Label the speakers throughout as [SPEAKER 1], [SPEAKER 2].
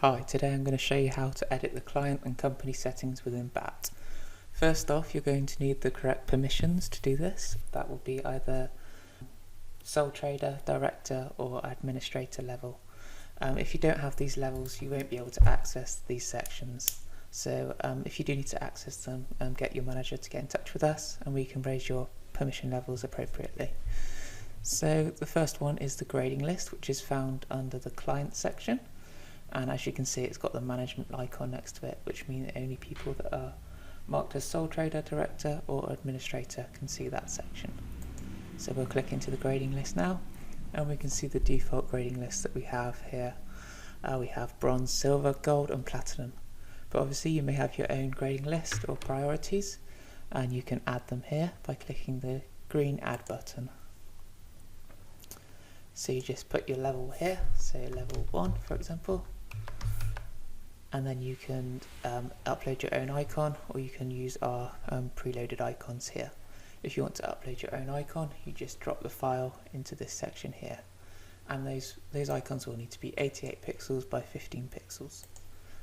[SPEAKER 1] Hi, today I'm going to show you how to edit the client and company settings within BAT. First off, you're going to need the correct permissions to do this. That will be either sole trader, director or administrator level. If you don't have these levels, you won't be able to access these sections. So if you do need to access them, get your manager to get in touch with us and we can raise your permission levels appropriately. So the first one is the grading list, which is found under the client section. And as you can see, it's got the management icon next to it, which means only people that are marked as sole trader, director or administrator can see that section. So we'll click into the grading list now and we can see the default grading list that we have here. We have bronze, silver, gold and platinum. But obviously you may have your own grading list or priorities and you can add them here by clicking the green add button. So you just put your level here, say level 1 for example, and then you can upload your own icon or you can use our preloaded icons here. If you want to upload your own icon, you just drop the file into this section here, and those icons will need to be 88 pixels by 15 pixels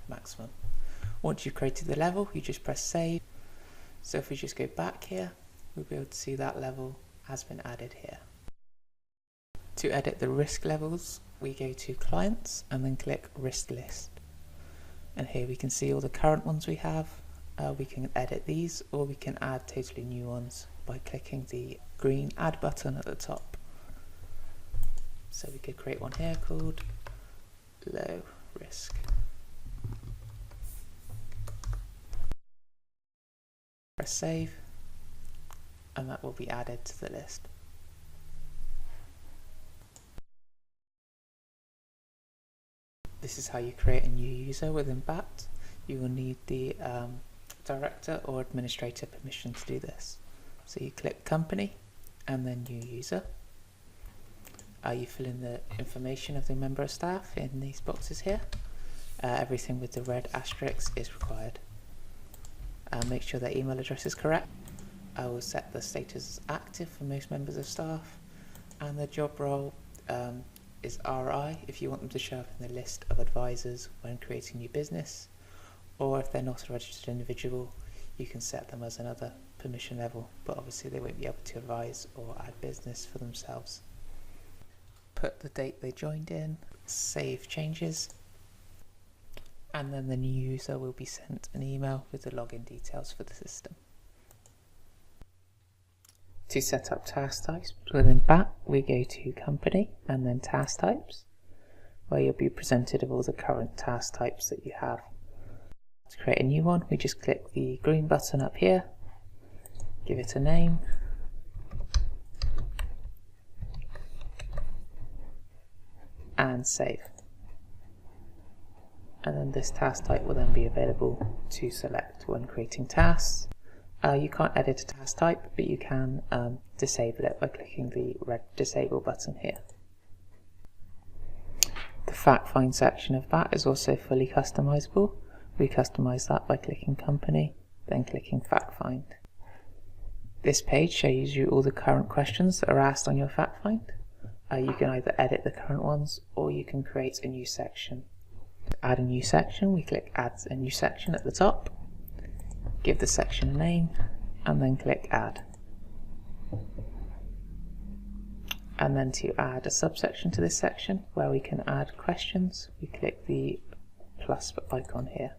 [SPEAKER 1] maximum. Once you've created the level, you just press save. So if we just go back here, we'll be able to see that level has been added here. To edit the risk levels, we go to clients and then click risk list. And here we can see all the current ones we have. We can edit these or we can add totally new ones by clicking the green add button at the top. So we could create one here called low risk. Press save and that will be added to the list. This is how you create a new user within BAT. You will need the director or administrator permission to do this. So you click company and then new user. You fill in the information of the member of staff in these boxes here. Everything with the red asterisk is required. Make sure their email address is correct. I will set the status as active for most members of staff, and the job role is RI if you want them to show up in the list of advisors when creating new business, or if they're not a registered individual you can set them as another permission level, but obviously they won't be able to advise or add business for themselves. Put the date they joined in, save changes, and then the new user will be sent an email with the login details for the system. To set up task types within BAT, we go to company and then task types, where you'll be presented with all the current task types that you have. To create a new one, we just click the green button up here, give it a name, and save. And then this task type will then be available to select when creating tasks. You can't edit a task type, but you can disable it by clicking the red disable button here. The fact find section of BAT is also fully customizable. We customize that by clicking company, then clicking fact find. This page shows you all the current questions that are asked on your fact find. You can either edit the current ones or you can create a new section. To add a new section, we click add a new section at the top. Give the section a name and then click add. And then to add a subsection to this section where we can add questions, we click the plus icon here.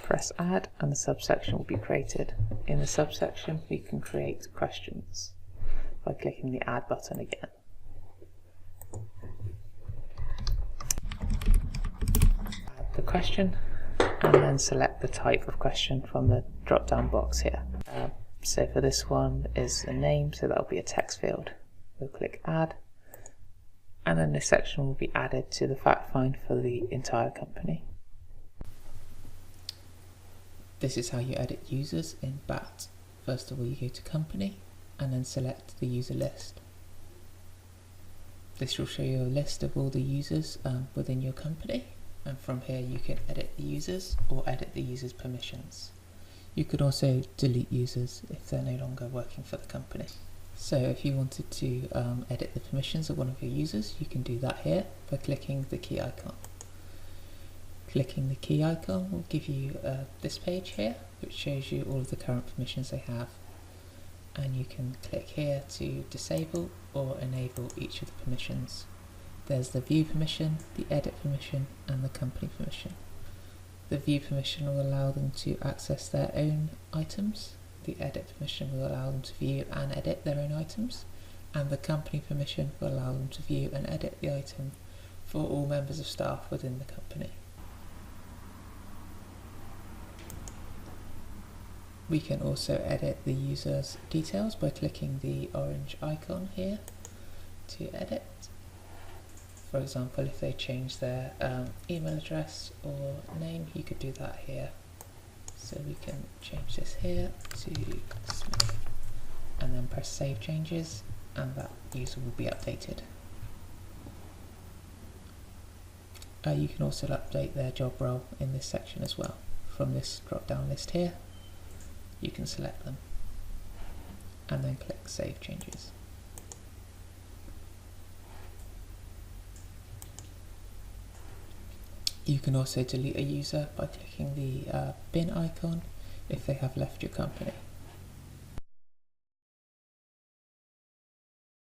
[SPEAKER 1] Press add and the subsection will be created. In the subsection we can create questions by clicking the add button again. Add the question and then select the type of question from the drop down box here. So for this one is a name, so that'll be a text field. We'll click add and then this section will be added to the fact find for the entire company. This is how you edit users in BAT. First of all you go to company and then select the user list. This will show you a list of all the users within your company. And from here you can edit the users or edit the users' permissions. You could also delete users if they're no longer working for the company. So if you wanted to edit the permissions of one of your users, you can do that here by clicking the key icon. Clicking the key icon will give you this page here, which shows you all of the current permissions they have. And you can click here to disable or enable each of the permissions. There's the view permission, the edit permission, and the company permission. The view permission will allow them to access their own items. The edit permission will allow them to view and edit their own items. And the company permission will allow them to view and edit the item for all members of staff within the company. We can also edit the user's details by clicking the orange icon here to edit. For example, if they change their email address or name, you could do that here. So we can change this here to Smith and then press Save Changes, and that user will be updated. You can also update their job role in this section as well. From this drop down list here, you can select them and then click Save Changes. You can also delete a user by clicking the bin icon if they have left your company.